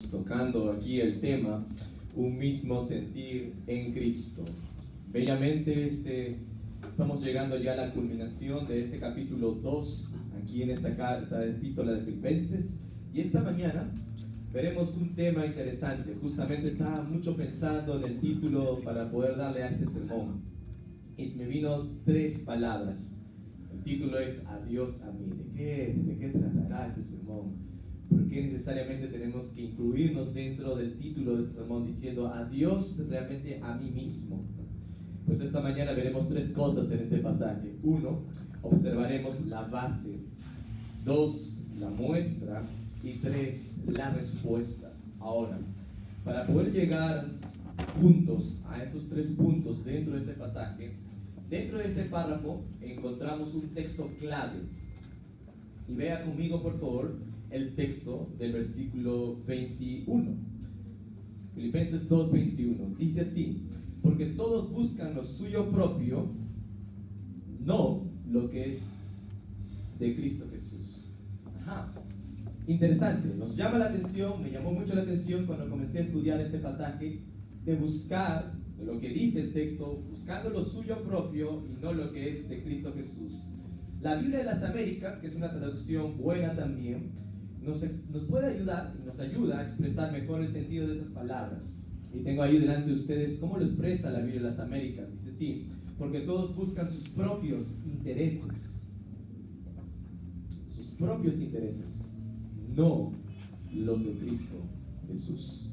estamos tocando aquí el tema, un mismo sentir en Cristo. Bellamente estamos llegando ya a la culminación de este capítulo 2, aquí en esta carta de Epístola de Filipenses, y esta mañana veremos un tema interesante. Justamente estaba mucho pensando en el título para poder darle a este sermón, y me vino 3 palabras. El título es Adiós a mí. ¿De qué tratará este sermón? ¿Por qué necesariamente tenemos que incluirnos dentro del título de este sermón diciendo adiós realmente a mí mismo? Pues esta mañana veremos 3 cosas en este pasaje. 1, observaremos la base. 2, la muestra. Y 3, la respuesta. Ahora, para poder llegar juntos a estos 3 puntos dentro de este pasaje, dentro de este párrafo encontramos un texto clave. Y vea conmigo, por favor, el texto del versículo 21. Filipenses 2:21. Dice así: porque todos buscan lo suyo propio, no lo que es de Cristo Jesús. Ajá. Interesante, nos llama la atención, me llamó mucho la atención cuando comencé a estudiar este pasaje, de buscar lo que dice el texto, buscando lo suyo propio y no lo que es de Cristo Jesús. La Biblia de las Américas, que es una traducción buena también, nos puede ayudar, nos ayuda a expresar mejor el sentido de estas palabras. Y tengo ahí delante de ustedes cómo lo expresa la Biblia de las Américas. Dice así: porque todos buscan sus propios intereses. Sus propios intereses, no los de Cristo Jesús.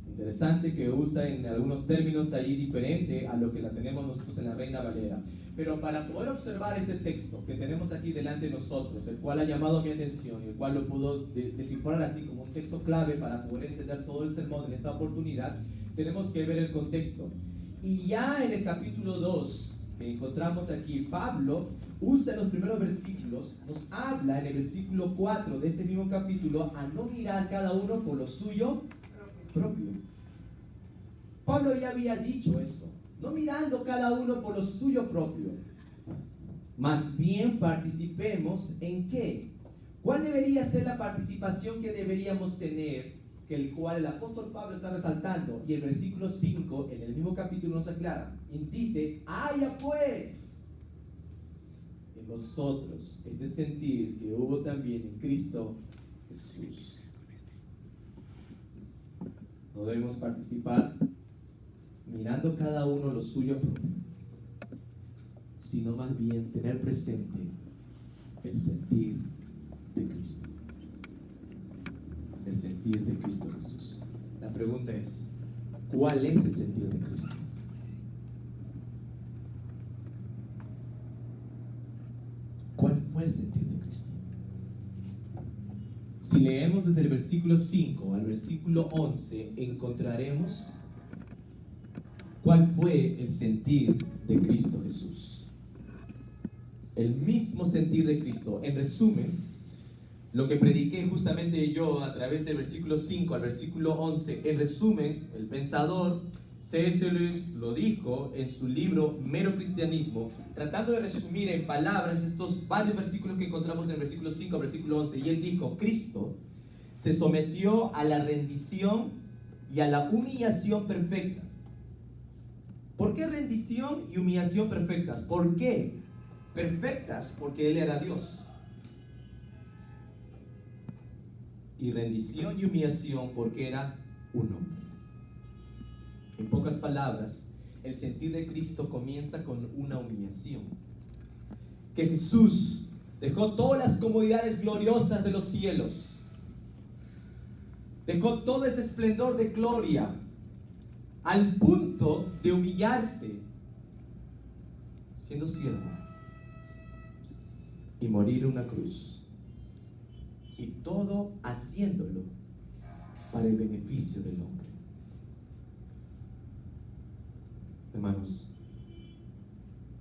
Interesante que usa en algunos términos ahí diferente a lo que la tenemos nosotros en la Reina Valera. Pero para poder observar este texto que tenemos aquí delante de nosotros, el cual ha llamado mi atención y el cual lo puedo descifrar así como un texto clave para poder entender todo el sermón en esta oportunidad, tenemos que ver el contexto. Y ya en el capítulo 2 que encontramos aquí, Pablo usa en los primeros versículos, nos habla en el versículo 4 de este mismo capítulo a no mirar cada uno por lo suyo propio. Pablo ya había dicho eso, no mirando cada uno por lo suyo propio, más bien participemos en ¿qué? ¿Cuál debería ser la participación que deberíamos tener? Que el cual el apóstol Pablo está resaltando, y el versículo 5 en el mismo capítulo nos aclara y dice: haya pues en vosotros este sentir que hubo también en Cristo Jesús. No debemos participar mirando cada uno lo suyo propio, sino más bien tener presente el sentir de Cristo. El sentir de Cristo Jesús. La pregunta es: ¿cuál es el sentir de Cristo? ¿Cuál fue el sentir de Cristo? Si leemos desde el versículo 5 al versículo 11, encontraremos cuál fue el sentir de Cristo Jesús. El mismo sentir de Cristo. En resumen, lo que prediqué justamente yo a través del versículo 5 al versículo 11, en resumen, el pensador C.S. Lewis lo dijo en su libro Mero Cristianismo, tratando de resumir en palabras estos varios versículos que encontramos en el versículo 5 al versículo 11, y él dijo: Cristo se sometió a la rendición y a la humillación perfectas. ¿Por qué rendición y humillación perfectas? ¿Por qué perfectas? Porque Él era Dios. Y rendición y humillación porque era un hombre. En pocas palabras, el sentir de Cristo comienza con una humillación. Que Jesús dejó todas las comodidades gloriosas de los cielos, dejó todo ese esplendor de gloria, al punto de humillarse, siendo siervo, y morir en una cruz. Y todo haciéndolo para el beneficio del hombre. Hermanos,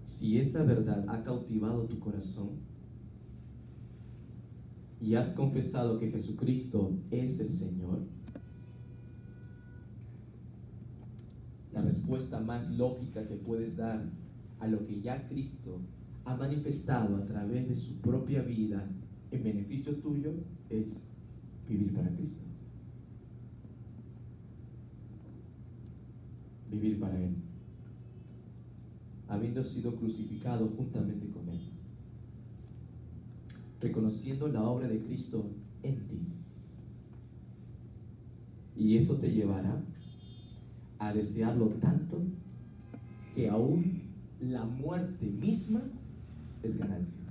si esa verdad ha cautivado tu corazón y has confesado que Jesucristo es el Señor, la respuesta más lógica que puedes dar a lo que ya Cristo ha manifestado a través de su propia vida en beneficio tuyo es vivir para Cristo. vivir para Él, habiendo sido crucificado juntamente con Él, reconociendo la obra de Cristo en ti. Y eso te llevará a desearlo tanto que aún la muerte misma es ganancia.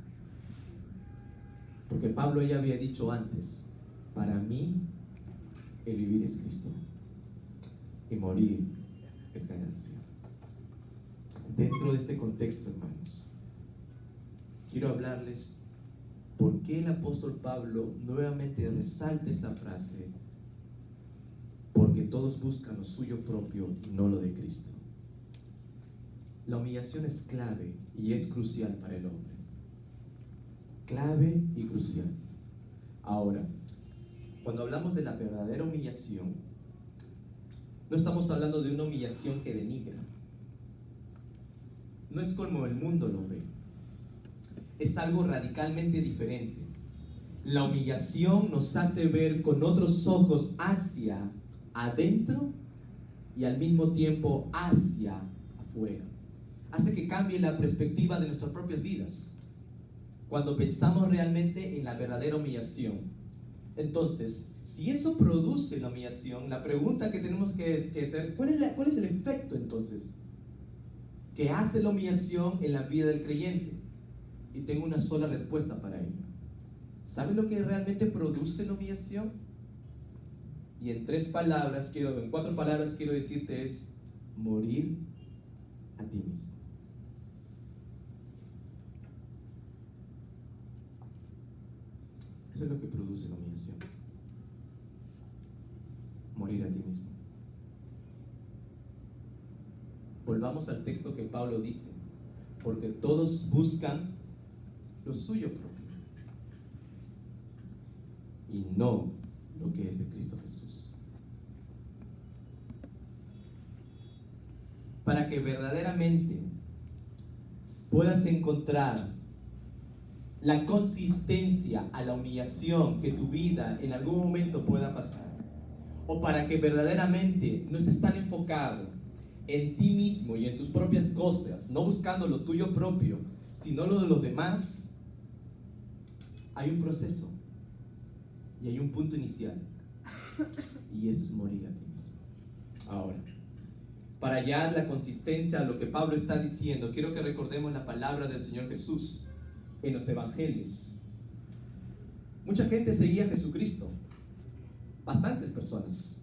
Porque Pablo ya había dicho antes, para mí el vivir es Cristo y morir es ganancia. Dentro de este contexto, hermanos, quiero hablarles por qué el apóstol Pablo nuevamente resalta esta frase: porque todos buscan lo suyo propio y no lo de Cristo. La humillación es clave y es crucial para el hombre. Clave y crucial. Ahora, cuando hablamos de la verdadera humillación, no estamos hablando de una humillación que denigra. No es como el mundo lo ve. Es algo radicalmente diferente. La humillación nos hace ver con otros ojos hacia adentro y al mismo tiempo hacia afuera. Hace que cambie la perspectiva de nuestras propias vidas cuando pensamos realmente en la verdadera humillación. Entonces, si eso produce la humillación, la pregunta que tenemos que hacer, ¿cuál es el efecto entonces que hace la humillación en la vida del creyente? Y tengo una sola respuesta para ello. ¿Sabe lo que realmente produce la humillación? Y en 4 palabras quiero decirte es morir a ti mismo. Eso es lo que produce la humillación. Morir a ti mismo. Volvamos al texto que Pablo dice, porque todos buscan lo suyo propio y no lo que es de Cristo Jesús. Para que verdaderamente puedas encontrar la consistencia a la humillación que tu vida en algún momento pueda pasar, o para que verdaderamente no estés tan enfocado en ti mismo y en tus propias cosas, no buscando lo tuyo propio, sino lo de los demás, hay un proceso y hay un punto inicial, y ese es morir a ti mismo. Ahora, para hallar la consistencia a lo que Pablo está diciendo, quiero que recordemos la palabra del Señor Jesús en los evangelios. Mucha gente seguía a Jesucristo, bastantes personas,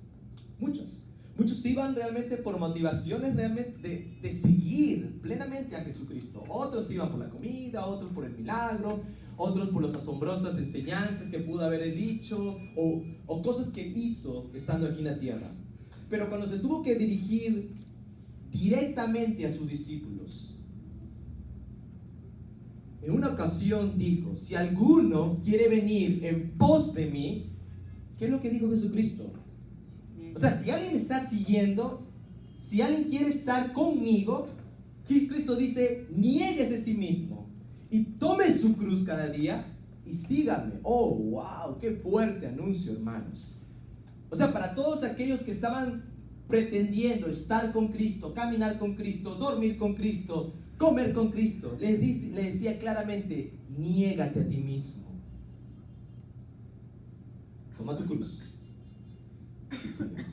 muchos iban realmente por motivaciones realmente de seguir plenamente a Jesucristo. Otros iban por la comida, otros por el milagro, otros por las asombrosas enseñanzas que pudo haber dicho o cosas que hizo estando aquí en la tierra. Pero cuando se tuvo que dirigir directamente a sus discípulos, en una ocasión dijo: si alguno quiere venir en pos de mí, ¿qué es lo que dijo Jesucristo? O sea, si alguien me está siguiendo, si alguien quiere estar conmigo, Cristo dice: niéguese a sí mismo y tome su cruz cada día y síganme. Oh, wow, qué fuerte anuncio, hermanos. O sea, para todos aquellos que estaban pretendiendo estar con Cristo, caminar con Cristo, dormir con Cristo, comer con Cristo, le decía claramente: niégate a ti mismo, toma tu cruz y sígueme.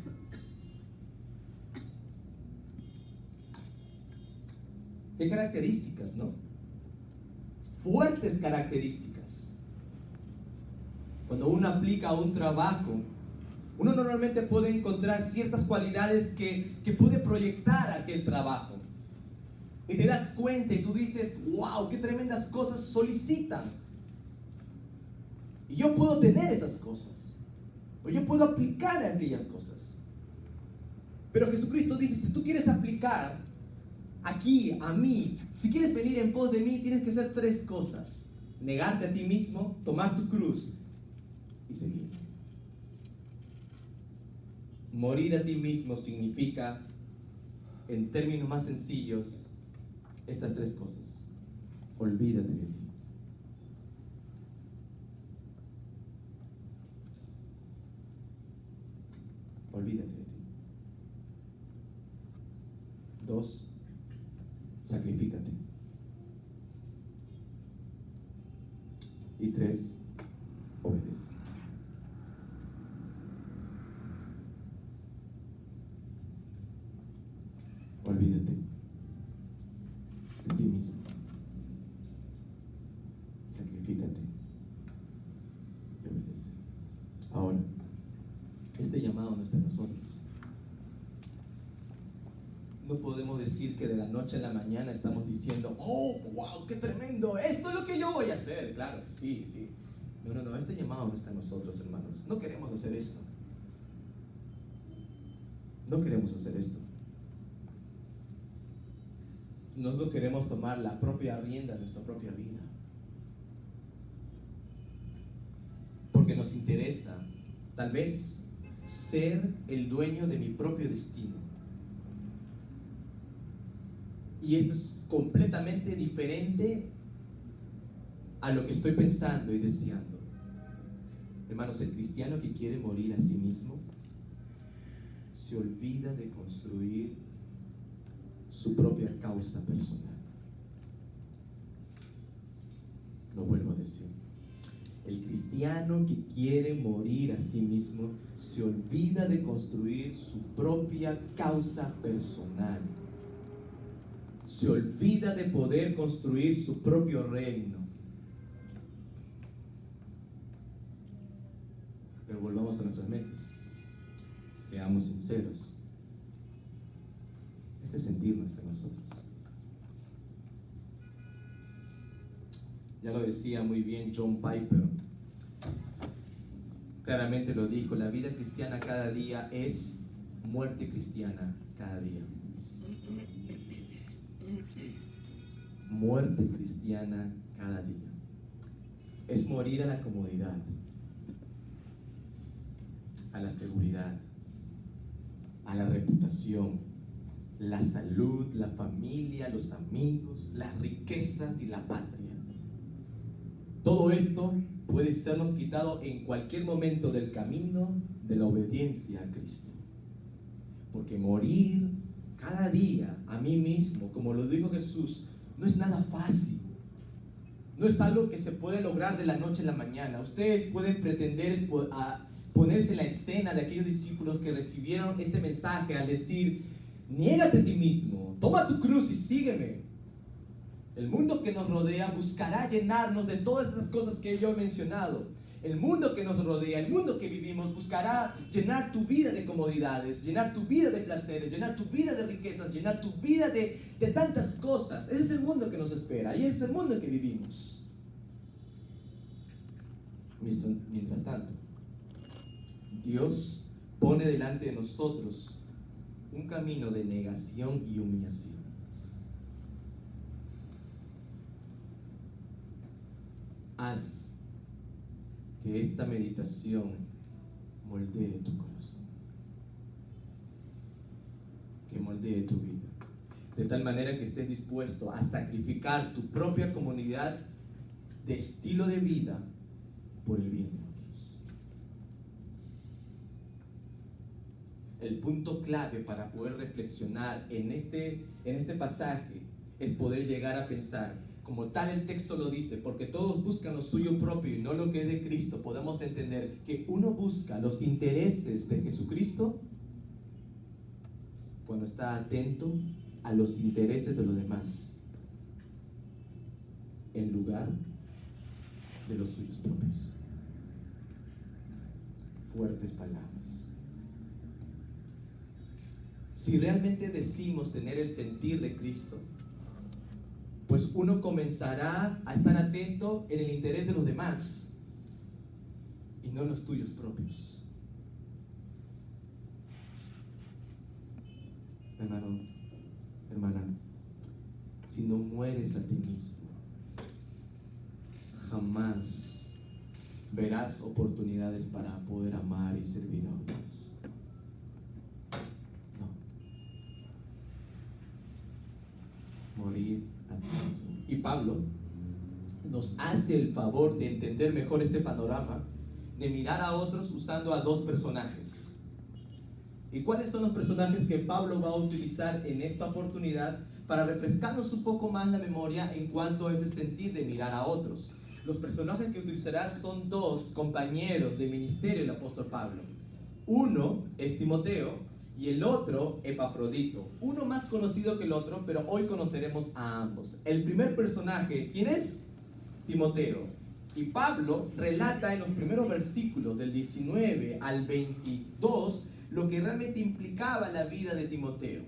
¿Qué características, no? Fuertes características. Cuando uno aplica un trabajo, uno normalmente puede encontrar ciertas cualidades que puede proyectar aquel trabajo. Y te das cuenta y tú dices: wow, qué tremendas cosas solicitan. Y yo puedo tener esas cosas, o yo puedo aplicar aquellas cosas. Pero Jesucristo dice: si tú quieres aplicar aquí a mí, si quieres venir en pos de mí, tienes que hacer 3 cosas: negarte a ti mismo, tomar tu cruz y seguirme. Morir a ti mismo significa, en términos más sencillos, estas 3 cosas: olvídate de ti, olvídate de ti, 2, sacrifícate. Y 3, obedece. Olvídate de ti mismo. Sacrifícate y obedece. Ahora, este llamado no está en nosotros. No podemos decir que de la noche a la mañana estamos diciendo, oh, wow, qué tremendo, esto es lo que yo voy a hacer. Claro, sí. No, este llamado no está en nosotros, hermanos. No queremos hacer esto. No queremos hacer esto. Nosotros queremos tomar la propia rienda de nuestra propia vida. Porque nos interesa, tal vez, ser el dueño de mi propio destino. Y esto es completamente diferente a lo que estoy pensando y deseando. Hermanos, el cristiano que quiere morir a sí mismo se olvida de construir su propia causa personal. Lo vuelvo a decir. El cristiano que quiere morir a sí mismo se olvida de construir su propia causa personal. Se olvida de poder construir su propio reino. Pero volvamos a nuestras mentes. Seamos sinceros. Este sentir no está en nosotros. Ya lo decía muy bien John Piper. Claramente lo dijo, la vida cristiana cada día es muerte cristiana cada día. Muerte cristiana cada día. Es morir a la comodidad, a la seguridad, a la reputación, la salud, la familia, los amigos, las riquezas y la patria. Todo esto puede sernos quitado en cualquier momento del camino de la obediencia a Cristo. Porque morir cada día a mí mismo, como lo dijo Jesús, no es nada fácil. No es algo que se puede lograr de la noche a la mañana. Ustedes pueden pretender ponerse en la escena de aquellos discípulos que recibieron ese mensaje al decir, niégate a ti mismo, toma tu cruz y sígueme. El mundo que nos rodea buscará llenarnos de todas estas cosas que yo he mencionado. El mundo que nos rodea, el mundo que vivimos, buscará llenar tu vida de comodidades, llenar tu vida de placeres, llenar tu vida de riquezas, llenar tu vida de tantas cosas. Ese es el mundo que nos espera y ese es el mundo en que vivimos. Mientras tanto, Dios pone delante de nosotros un camino de negación y humillación. Haz que esta meditación moldee tu corazón, que moldee tu vida, de tal manera que estés dispuesto a sacrificar tu propia comunidad de estilo de vida por el bien de otros. El punto clave para poder reflexionar en este pasaje es poder llegar a pensar, como tal el texto lo dice, porque todos buscan lo suyo propio y no lo que es de Cristo. Podemos entender que uno busca los intereses de Jesucristo cuando está atento a los intereses de los demás, en lugar de los suyos propios. Fuertes palabras. Si realmente decimos tener el sentir de Cristo, pues uno comenzará a estar atento en el interés de los demás y no en los tuyos propios. Hermano, hermana, si no mueres a ti mismo, jamás verás oportunidades para poder amar y servir a otros. No. Morir a ti mismo. Y Pablo nos hace el favor de entender mejor este panorama, de mirar a otros usando a dos personajes. ¿Y cuáles son los personajes que Pablo va a utilizar en esta oportunidad para refrescarnos un poco más la memoria en cuanto a ese sentir de mirar a otros? Los personajes que utilizará son dos compañeros de ministerio del apóstol Pablo. Uno es Timoteo y el otro Epafrodito. Uno más conocido que el otro, pero hoy conoceremos a ambos. El primer personaje, ¿quién es? Timoteo. Y Pablo relata en los primeros versículos del 19 al 22 lo que realmente implicaba la vida de Timoteo.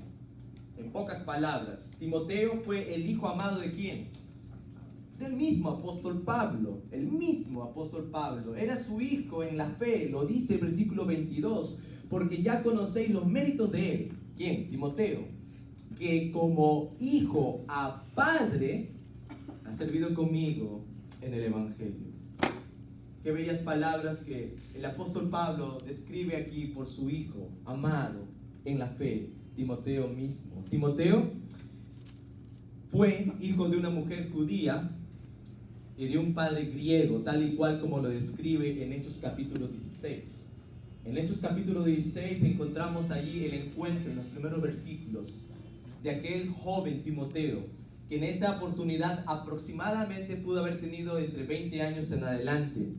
En pocas palabras, Timoteo fue el hijo amado ¿de quién? Del mismo apóstol Pablo. El mismo apóstol Pablo. Era su hijo en la fe, lo dice el versículo 22, porque ya conocéis los méritos de él. ¿Quién? Timoteo. Que como hijo a padre ha servido conmigo en el Evangelio. Qué bellas palabras que el apóstol Pablo describe aquí por su hijo amado en la fe, Timoteo mismo. Timoteo fue hijo de una mujer judía y de un padre griego, tal y cual como lo describe en Hechos capítulo 16. En Hechos capítulo 16 encontramos allí el encuentro en los primeros versículos de aquel joven Timoteo, que en esa oportunidad aproximadamente pudo haber tenido entre 20 años en adelante.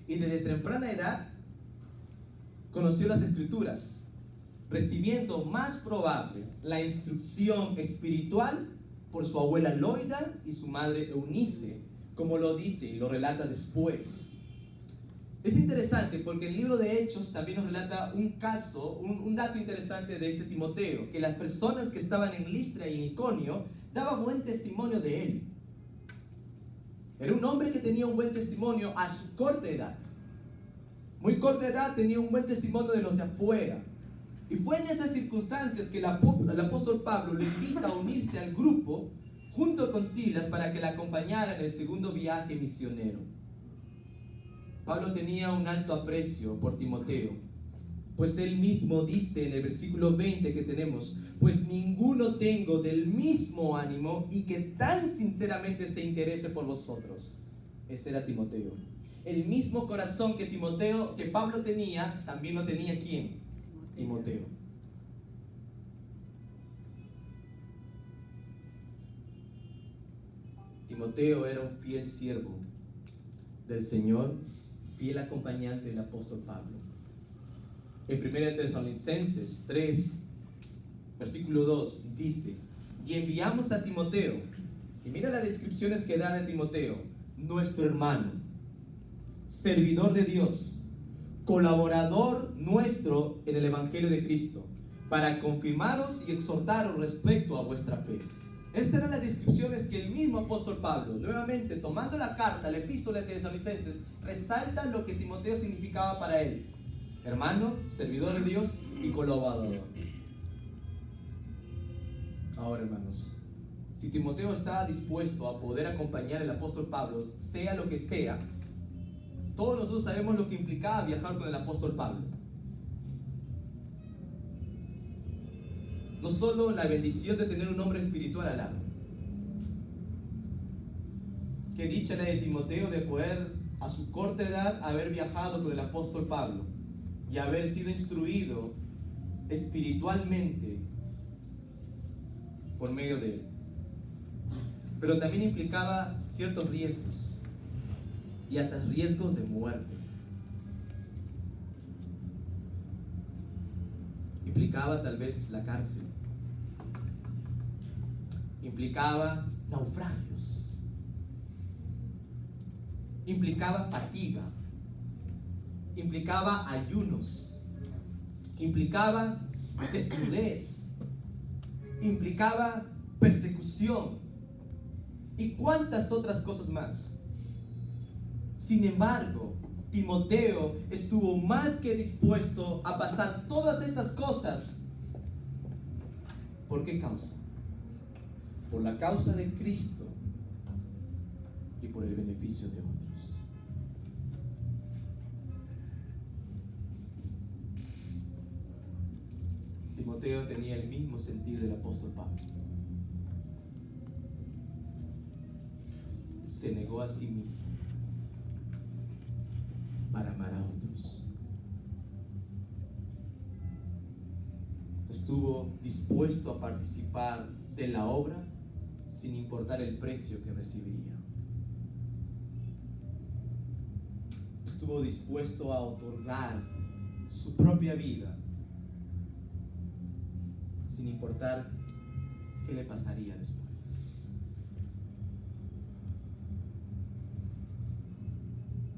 Y desde temprana edad conoció las Escrituras, recibiendo más probable la instrucción espiritual por su abuela Loida y su madre Eunice, como lo dice y lo relata después. Es interesante porque el libro de Hechos también nos relata un caso, un dato interesante de este Timoteo, que las personas que estaban en Listra y en Iconio daban buen testimonio de él. Era un hombre que tenía un buen testimonio a su corta edad. Muy corta edad tenía un buen testimonio de los de afuera. Y fue en esas circunstancias que el apóstol Pablo lo invita a unirse al grupo junto con Silas para que le acompañara en el segundo viaje misionero. Pablo tenía un alto aprecio por Timoteo, pues él mismo dice en el versículo 20 que tenemos: pues ninguno tengo del mismo ánimo y que tan sinceramente se interese por vosotros. Ese era Timoteo. El mismo corazón que Pablo tenía, también lo tenía ¿quién? Timoteo. Timoteo era un fiel siervo del Señor, fiel acompañante del apóstol Pablo. En 1 Tesalonicenses 3, versículo 2, dice: y enviamos a Timoteo, y mira las descripciones que da de Timoteo: nuestro hermano, servidor de Dios, colaborador nuestro en el Evangelio de Cristo, para confirmaros y exhortaros respecto a vuestra fe. Esas eran las descripciones que el mismo apóstol Pablo, nuevamente tomando la carta, la epístola de Tesalonicenses, resalta lo que Timoteo significaba para él: hermano, servidor de Dios y colaborador. Ahora, hermanos, si Timoteo está dispuesto a poder acompañar al apóstol Pablo, sea lo que sea, todos nosotros sabemos lo que implicaba viajar con el apóstol Pablo. No solo la bendición de tener un hombre espiritual al lado. Qué dicha la de Timoteo de poder a su corta edad haber viajado con el apóstol Pablo y haber sido instruido espiritualmente por medio de él. Pero también implicaba ciertos riesgos y hasta riesgos de muerte. Implicaba tal vez la cárcel. Implicaba naufragios. Implicaba fatiga. Implicaba ayunos. Implicaba desnudez. Implicaba persecución. Y cuántas otras cosas más. Sin embargo, Timoteo estuvo más que dispuesto a pasar todas estas cosas. ¿Por qué causa? Por la causa de Cristo y por el beneficio de otros. Timoteo tenía el mismo sentir del apóstol Pablo. Se negó a sí mismo para amar a otros. estuvo dispuesto a participar de la obra sin importar el precio que recibiría. Estuvo dispuesto a otorgar su propia vida sin importar qué le pasaría después.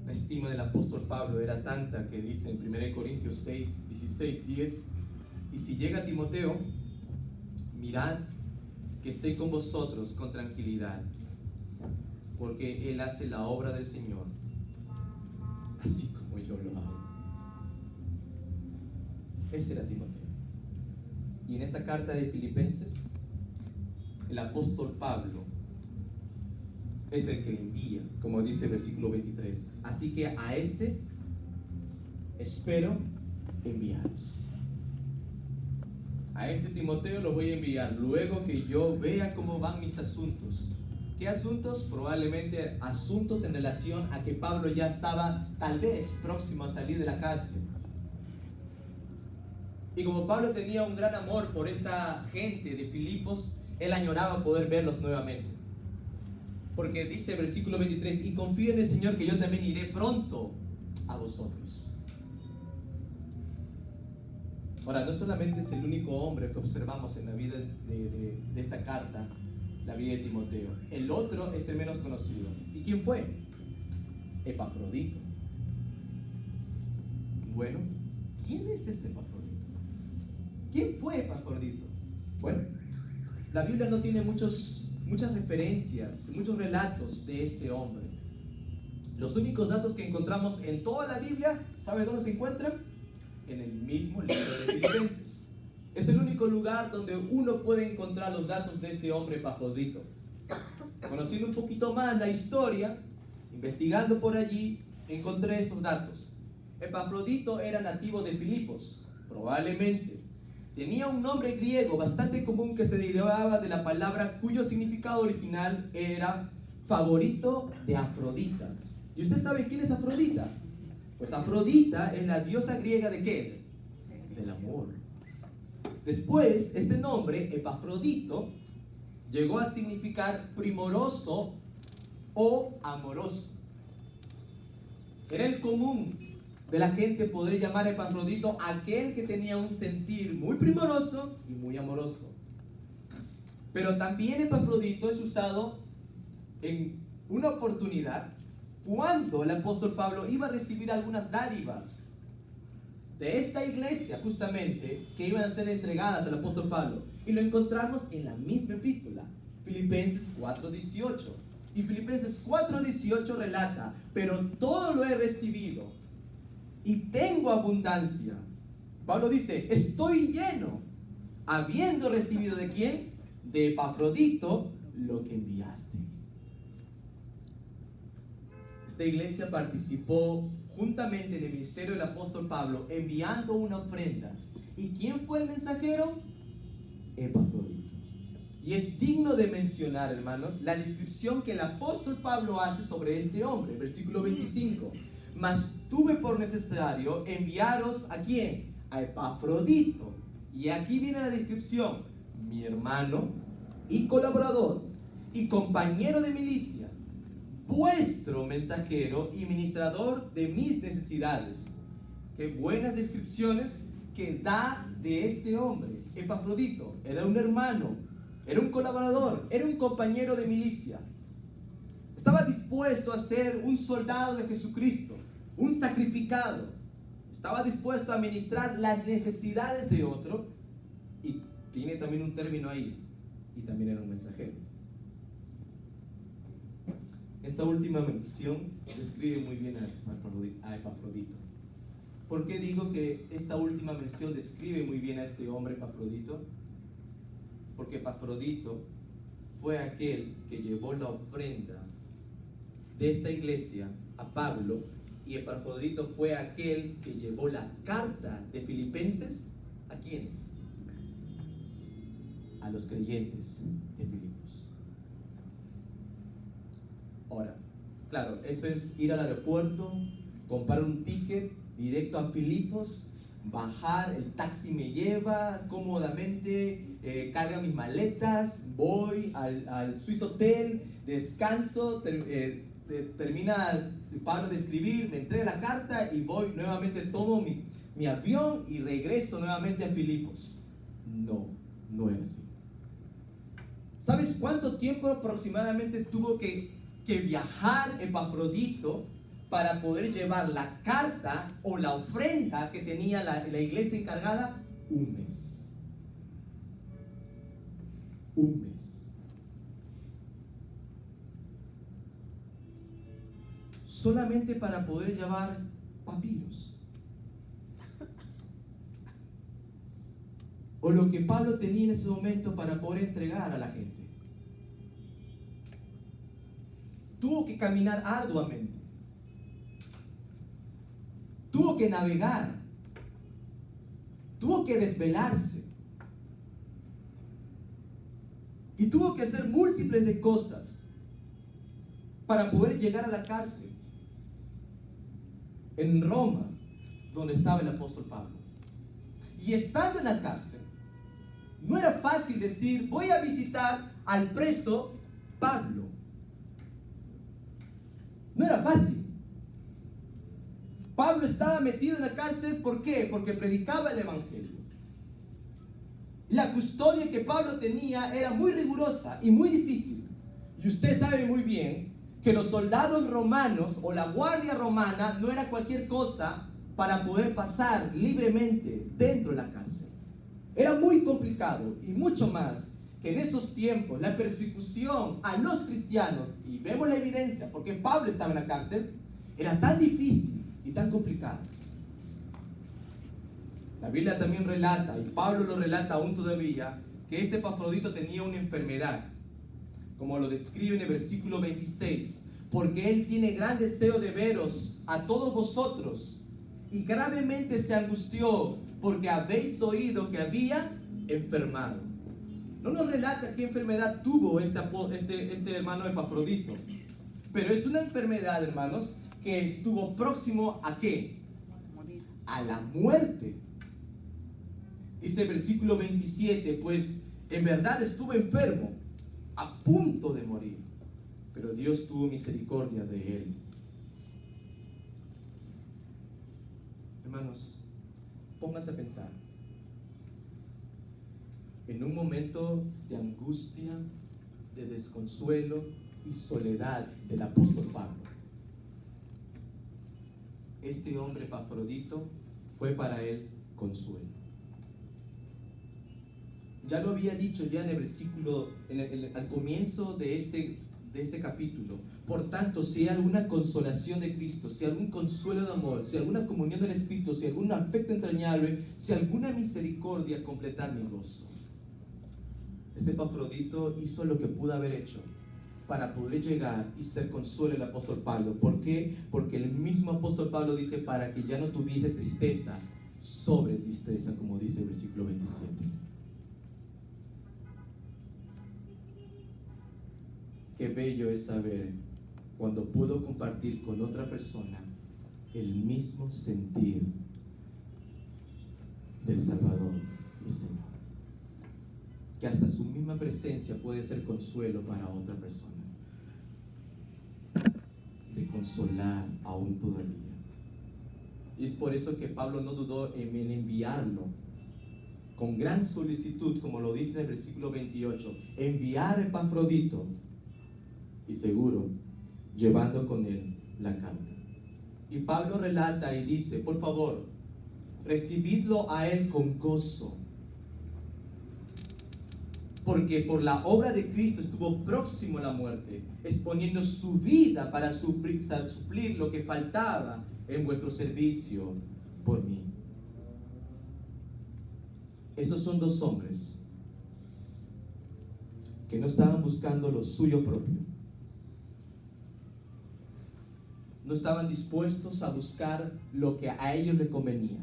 La estima del apóstol Pablo era tanta que dice en 1 Corintios 6, 16, 10: y si llega Timoteo, mirad que esté con vosotros con tranquilidad, porque él hace la obra del Señor, así como yo lo hago. Ese era Timoteo. Y en esta carta de Filipenses, el apóstol Pablo es el que le envía, como dice el versículo 23. Así que a este espero enviaros. A este Timoteo lo voy a enviar luego que yo vea cómo van mis asuntos. ¿Qué asuntos? Probablemente asuntos en relación a que Pablo ya estaba tal vez próximo a salir de la cárcel. Y como Pablo tenía un gran amor por esta gente de Filipos, él añoraba poder verlos nuevamente. Porque dice el versículo 23: y confío en el Señor que yo también iré pronto a vosotros. Ahora, no solamente es el único hombre que observamos en la vida de esta carta, la vida de Timoteo. El otro es el menos conocido. ¿Y quién fue? Epafrodito. Bueno, ¿quién es este Epafrodito? ¿Quién fue Epafrodito? Bueno, la Biblia no tiene muchas referencias, muchos relatos de este hombre. Los únicos datos que encontramos en toda la Biblia, ¿sabe dónde se encuentran? En el mismo libro de Filipenses. Es el único lugar donde uno puede encontrar los datos de este hombre Epafrodito. Conociendo un poquito más la historia, investigando por allí, encontré estos datos. Epafrodito era nativo de Filipos, probablemente. Tenía un nombre griego bastante común que se derivaba de la palabra cuyo significado original era favorito de Afrodita. ¿Y usted sabe quién es Afrodita? Pues Afrodita es la diosa griega ¿de qué? Del amor. Después, este nombre, Epafrodito, llegó a significar primoroso o amoroso. Era el común de la gente poder llamar a Epafrodito aquel que tenía un sentir muy primoroso y muy amoroso. Pero también Epafrodito es usado en una oportunidad cuando el apóstol Pablo iba a recibir algunas dádivas de esta iglesia justamente que iban a ser entregadas al apóstol Pablo, y lo encontramos en la misma epístola, Filipenses 4:18. Y Filipenses 4:18 relata: pero todo lo he recibido y tengo abundancia. Pablo dice: estoy lleno, habiendo recibido ¿de quién? De Epafrodito lo que enviasteis. Esta iglesia participó juntamente en el ministerio del apóstol Pablo enviando una ofrenda. ¿Y quién fue el mensajero? Epafrodito. Y es digno de mencionar, hermanos, la descripción que el apóstol Pablo hace sobre este hombre. Versículo 25. Mas tuve por necesario enviaros ¿a quién? A Epafrodito. Y aquí viene la descripción: mi hermano y colaborador y compañero de milicia, vuestro mensajero y ministrador de mis necesidades. Qué buenas descripciones que da de este hombre. Epafrodito era un hermano, era un colaborador, era un compañero de milicia. Estaba dispuesto a ser un soldado de Jesucristo, un sacrificado. Estaba dispuesto a ministrar las necesidades de otro, y tiene también un término ahí, y también era un mensajero. Esta última mención describe muy bien a Epafrodito. ¿Por qué digo que esta última mención describe muy bien a este hombre Epafrodito? Porque Epafrodito fue aquel que llevó la ofrenda de esta iglesia a Pablo, y Epafrodito fue aquel que llevó la carta de Filipenses ¿a quiénes? A los creyentes de Filipos. Ahora, claro, eso es ir al aeropuerto, comprar un ticket directo a Filipos, bajar, el taxi me lleva cómodamente, carga mis maletas, voy al Swiss Hotel, descanso, termina Pablo de escribir, me entrega la carta y voy nuevamente, tomo mi avión y regreso nuevamente a Filipos. No era así. ¿Sabes cuánto tiempo aproximadamente tuvo que viajar Epafrodito para poder llevar la carta o la ofrenda que tenía la iglesia encargada? Un mes. Solamente para poder llevar papiros. O lo que Pablo tenía en ese momento para poder entregar a la gente. Tuvo que caminar arduamente. Tuvo que navegar. Tuvo que desvelarse. Y tuvo que hacer múltiples de cosas para poder llegar a la cárcel en Roma, donde estaba el apóstol Pablo. Y estando en la cárcel, no era fácil decir, voy a visitar al preso Pablo. No era fácil. Pablo estaba metido en la cárcel, ¿por qué? Porque predicaba el evangelio. La custodia que Pablo tenía era muy rigurosa y muy difícil. Y usted sabe muy bien que los soldados romanos o la guardia romana no era cualquier cosa para poder pasar libremente dentro de la cárcel. Era muy complicado, y mucho más que en esos tiempos la persecución a los cristianos, y vemos la evidencia porque Pablo estaba en la cárcel, era tan difícil y tan complicado. La Biblia también relata, y Pablo lo relata aún todavía, que este Epafrodito tenía una enfermedad, como lo describe en el versículo 26, porque él tiene gran deseo de veros a todos vosotros, y gravemente se angustió, porque habéis oído que había enfermado. No nos relata qué enfermedad tuvo este hermano Epafrodito, pero es una enfermedad, hermanos, que estuvo próximo ¿a qué? A la muerte. Dice el versículo 27, pues en verdad estuvo enfermo, a punto de morir, pero Dios tuvo misericordia de él. Hermanos, pónganse a pensar. En un momento de angustia, de desconsuelo y soledad del apóstol Pablo, este hombre Epafrodito fue para él consuelo. Ya lo había dicho ya en el versículo, al comienzo de este capítulo. Por tanto, si hay alguna consolación de Cristo, si hay algún consuelo de amor, si hay alguna comunión del Espíritu, si hay algún afecto entrañable, si hay alguna misericordia, completad mi gozo. Este Epafrodito hizo lo que pudo haber hecho para poder llegar y ser consuelo del apóstol Pablo. ¿Por qué? Porque el mismo apóstol Pablo dice, para que ya no tuviese tristeza sobre tristeza, como dice el versículo 27. Qué bello es saber cuando puedo compartir con otra persona el mismo sentir del Salvador y Señor. Que hasta su misma presencia puede ser consuelo para otra persona. De consolar aún todavía. Y es por eso que Pablo no dudó en enviarlo con gran solicitud, como lo dice en el versículo 28, enviar a Epafrodito, y seguro, llevando con él la carta. Y Pablo relata y dice, por favor, recibidlo a él con gozo, porque por la obra de Cristo estuvo próximo a la muerte, exponiendo su vida para suplir lo que faltaba en vuestro servicio por mí. Estos son dos hombres que no estaban buscando lo suyo propio. No estaban dispuestos a buscar lo que a ellos les convenía.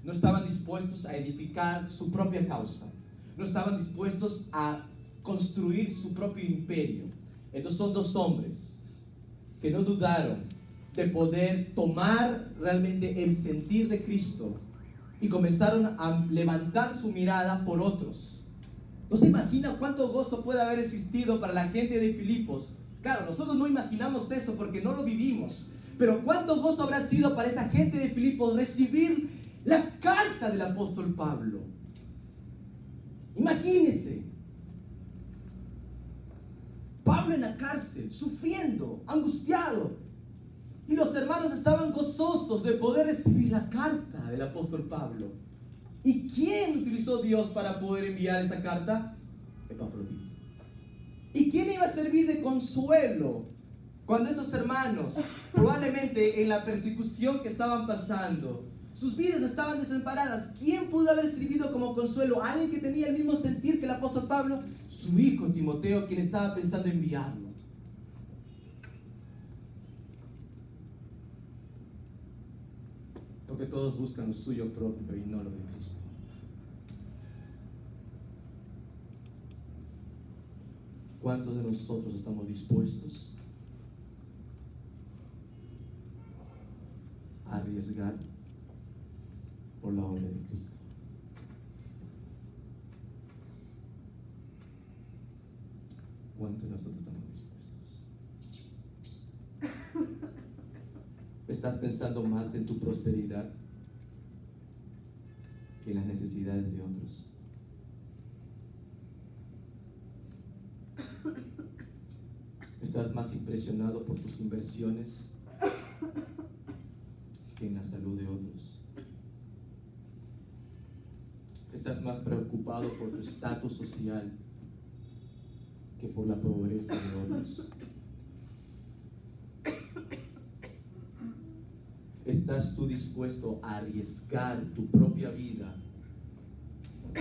No estaban dispuestos a edificar su propia causa. No estaban dispuestos a construir su propio imperio. Estos son dos hombres que no dudaron de poder tomar realmente el sentir de Cristo y comenzaron a levantar su mirada por otros. ¿No se imagina cuánto gozo puede haber existido para la gente de Filipos? Claro, nosotros no imaginamos eso porque no lo vivimos, pero cuánto gozo habrá sido para esa gente de Filipos recibir la carta del apóstol Pablo. Imagínense, Pablo en la cárcel, sufriendo, angustiado, y los hermanos estaban gozosos de poder recibir la carta del apóstol Pablo. ¿Y quién utilizó Dios para poder enviar esa carta? Epafrodito. ¿Y quién iba a servir de consuelo cuando estos hermanos, probablemente en la persecución que estaban pasando, sus vidas estaban desamparadas? ¿Quién pudo haber servido como consuelo? ¿Alguien que tenía el mismo sentir que el apóstol Pablo? Su hijo Timoteo, quien estaba pensando enviarlo. Porque todos buscan lo suyo propio y no lo de Cristo. ¿Cuántos de nosotros estamos dispuestos a arriesgar por la obra de Cristo? ¿Cuántos de nosotros estamos dispuestos? ¿Estás pensando más en tu prosperidad que en las necesidades de otros? ¿Estás más impresionado por tus inversiones que en la salud de otros? ¿Estás más preocupado por tu estatus social que por la pobreza de otros? ¿Estás tú dispuesto a arriesgar tu propia vida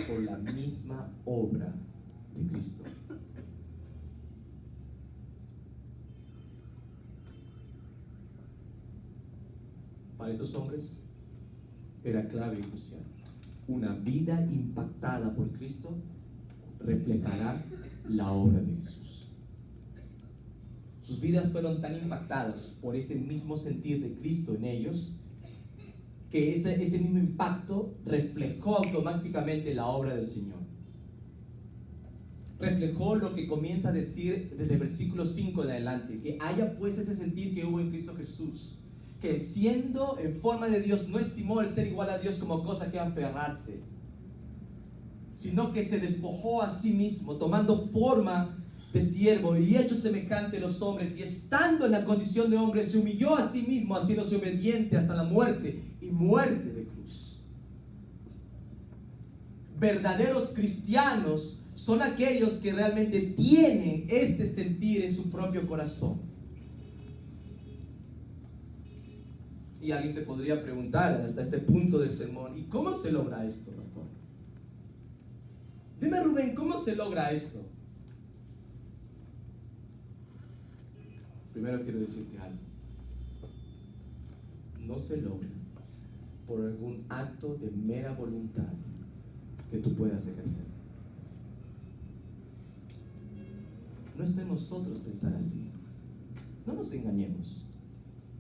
por la misma obra de Cristo? Para estos hombres era clave y crucial. Una vida impactada por Cristo reflejará la obra de Jesús. Sus vidas fueron tan impactadas por ese mismo sentir de Cristo en ellos, que ese mismo impacto reflejó automáticamente la obra del Señor. Reflejó lo que comienza a decir desde el versículo 5 en adelante, que haya pues ese sentir que hubo en Cristo Jesús, que siendo en forma de Dios no estimó el ser igual a Dios como cosa que aferrarse, sino que se despojó a sí mismo, tomando forma de siervo y hecho semejante a los hombres, y estando en la condición de hombre se humilló a sí mismo, haciéndose obediente hasta la muerte y muerte de cruz. Verdaderos cristianos son aquellos que realmente tienen este sentir en su propio corazón. Y alguien se podría preguntar hasta este punto del sermón: ¿y cómo se logra esto, pastor? Dime, Rubén, ¿cómo se logra esto? Primero quiero decirte algo. No se logra por algún acto de mera voluntad que tú puedas ejercer. No está en nosotros pensar así. No nos engañemos.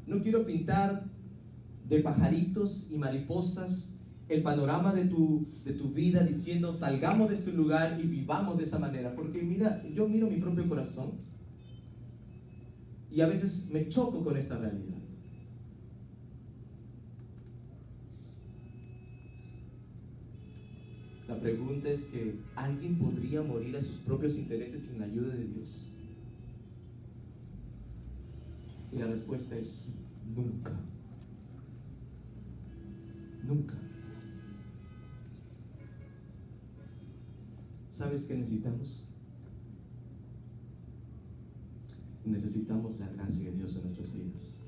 No quiero pintar de pajaritos y mariposas el panorama de tu vida diciendo salgamos de este lugar y vivamos de esa manera, porque mira, yo miro mi propio corazón y a veces me choco con esta realidad. La pregunta es que ¿alguien podría morir a sus propios intereses sin la ayuda de Dios? Y la respuesta es nunca. Nunca. ¿Sabes qué necesitamos? Necesitamos la gracia de Dios en nuestras vidas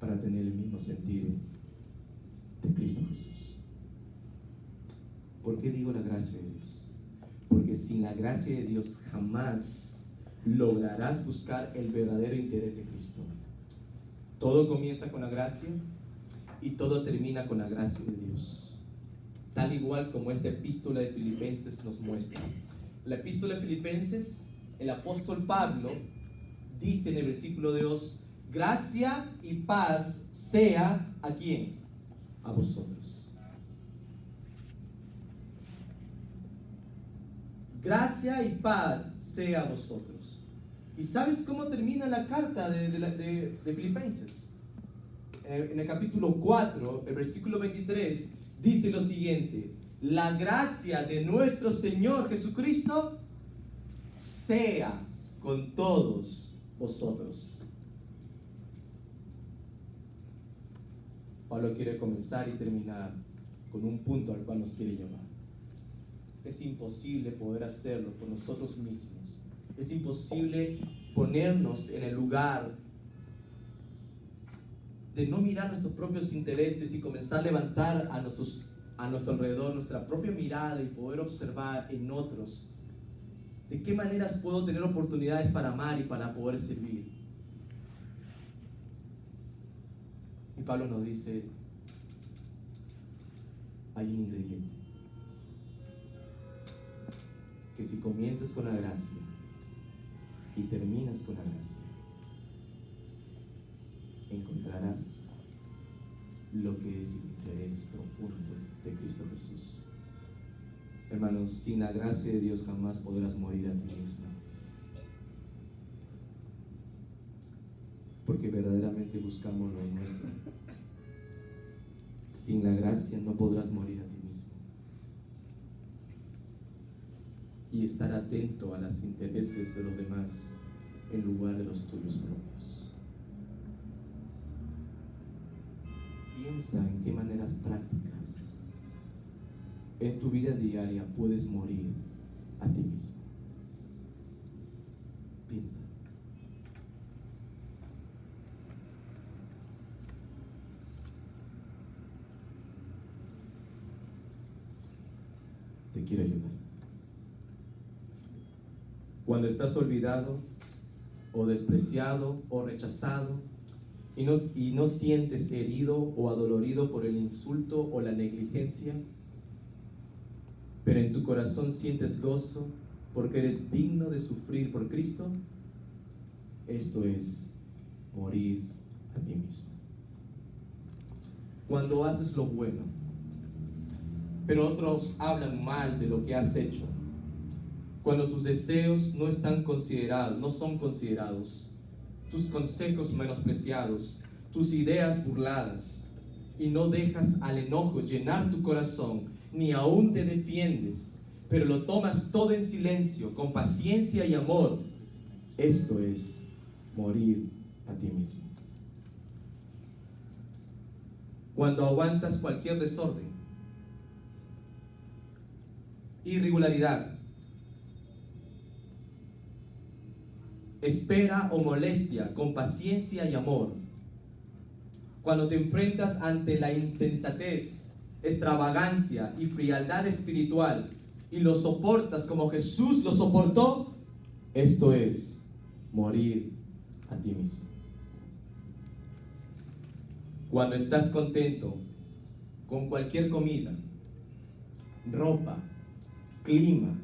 para tener el mismo sentir de Cristo Jesús. ¿Por qué digo la gracia de Dios? Porque sin la gracia de Dios jamás lograrás buscar el verdadero interés de Cristo. Todo comienza con la gracia y todo termina con la gracia de Dios, tal igual como esta epístola de Filipenses nos muestra. La epístola de Filipenses, el apóstol Pablo dice en el versículo 2: gracia y paz sea ¿a quién? a vosotros. Gracia y paz sea a vosotros. ¿Y sabes cómo termina la carta de Filipenses? En el capítulo 4, el versículo 23, dice lo siguiente: la gracia de nuestro Señor Jesucristo sea con todos vosotros. Pablo quiere comenzar y terminar con un punto al cual nos quiere llevar. Es imposible poder hacerlo por nosotros mismos. Es imposible ponernos en el lugar de no mirar nuestros propios intereses y comenzar a levantar a nuestro alrededor nuestra propia mirada y poder observar en otros de qué maneras puedo tener oportunidades para amar y para poder servir. Y Pablo nos dice, hay un ingrediente, que si comienzas con la gracia y terminas con la gracia, encontrarás lo que es el interés profundo de Cristo Jesús. Hermanos, sin la gracia de Dios jamás podrás morir a ti mismo, porque verdaderamente buscamos lo nuestro. Sin la gracia no podrás morir a ti mismo y estar atento a los intereses de los demás en lugar de los tuyos propios. Piensa en qué maneras prácticas en tu vida diaria puedes morir a ti mismo. Piensa. Te quiero ayudar. Cuando estás olvidado o despreciado o rechazado y no sientes herido o adolorido por el insulto o la negligencia, pero en tu corazón sientes gozo porque eres digno de sufrir por Cristo, esto es morir a ti mismo. Cuando haces lo bueno, pero otros hablan mal de lo que has hecho, cuando tus deseos no son considerados, tus consejos menospreciados, tus ideas burladas, y no dejas al enojo llenar tu corazón, ni aún te defiendes, pero lo tomas todo en silencio, con paciencia y amor, esto es morir a ti mismo. Cuando aguantas cualquier desorden, irregularidad, espera o molestia con paciencia y amor, cuando te enfrentas ante la insensatez, extravagancia y frialdad espiritual y lo soportas como Jesús lo soportó, esto es morir a ti mismo. Cuando estás contento con cualquier comida, ropa, clima,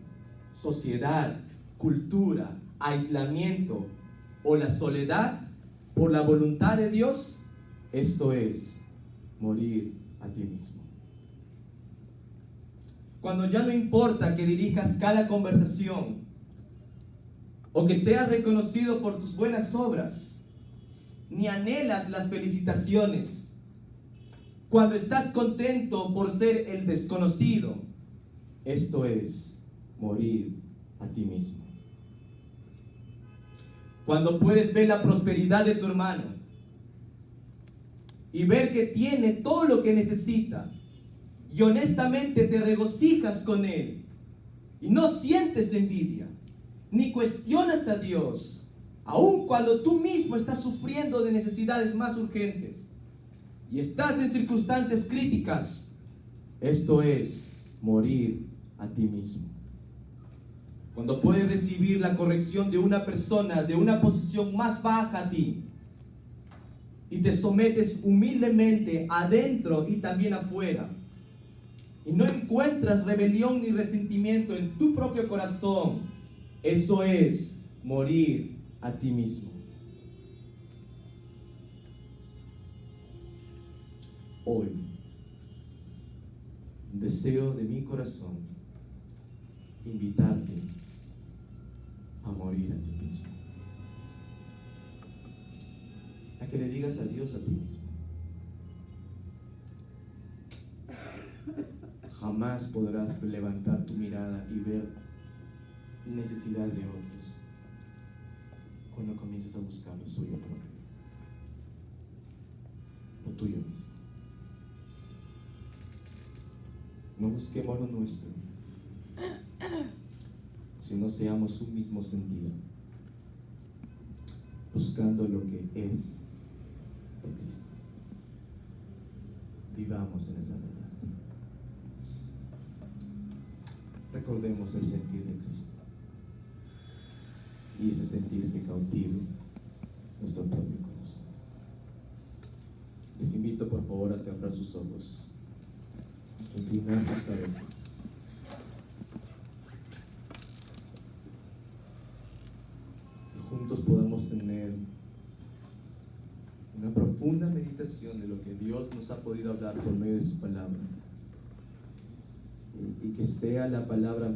sociedad, cultura, aislamiento o la soledad por la voluntad de Dios, esto es morir a ti mismo. Cuando ya no importa que dirijas cada conversación o que seas reconocido por tus buenas obras, ni anhelas las felicitaciones, cuando estás contento por ser el desconocido, esto es morir a ti mismo. Cuando puedes ver la prosperidad de tu hermano y ver que tiene todo lo que necesita y honestamente te regocijas con él y no sientes envidia ni cuestionas a Dios, aun cuando tú mismo estás sufriendo de necesidades más urgentes y estás en circunstancias críticas, esto es morir a ti mismo. Cuando puedes recibir la corrección de una persona de una posición más baja a ti y te sometes humildemente adentro y también afuera y no encuentras rebelión ni resentimiento en tu propio corazón, eso es morir a ti mismo. Hoy deseo de mi corazón invitarte a morir a ti mismo, a que le digas adiós a ti mismo. Jamás podrás levantar tu mirada y ver necesidades de otros cuando comiences a buscar lo suyo propio, lo tuyo mismo. No busquemos lo nuestro, sino seamos un mismo sentido, buscando lo que es de Cristo. Vivamos en esa verdad. Recordemos el sentir de Cristo y ese sentir que cautiva nuestro propio corazón. Les invito por favor a cerrar sus ojos, inclinar sus cabezas. Que juntos podamos tener una profunda meditación de lo que Dios nos ha podido hablar por medio de su palabra, y que sea la palabra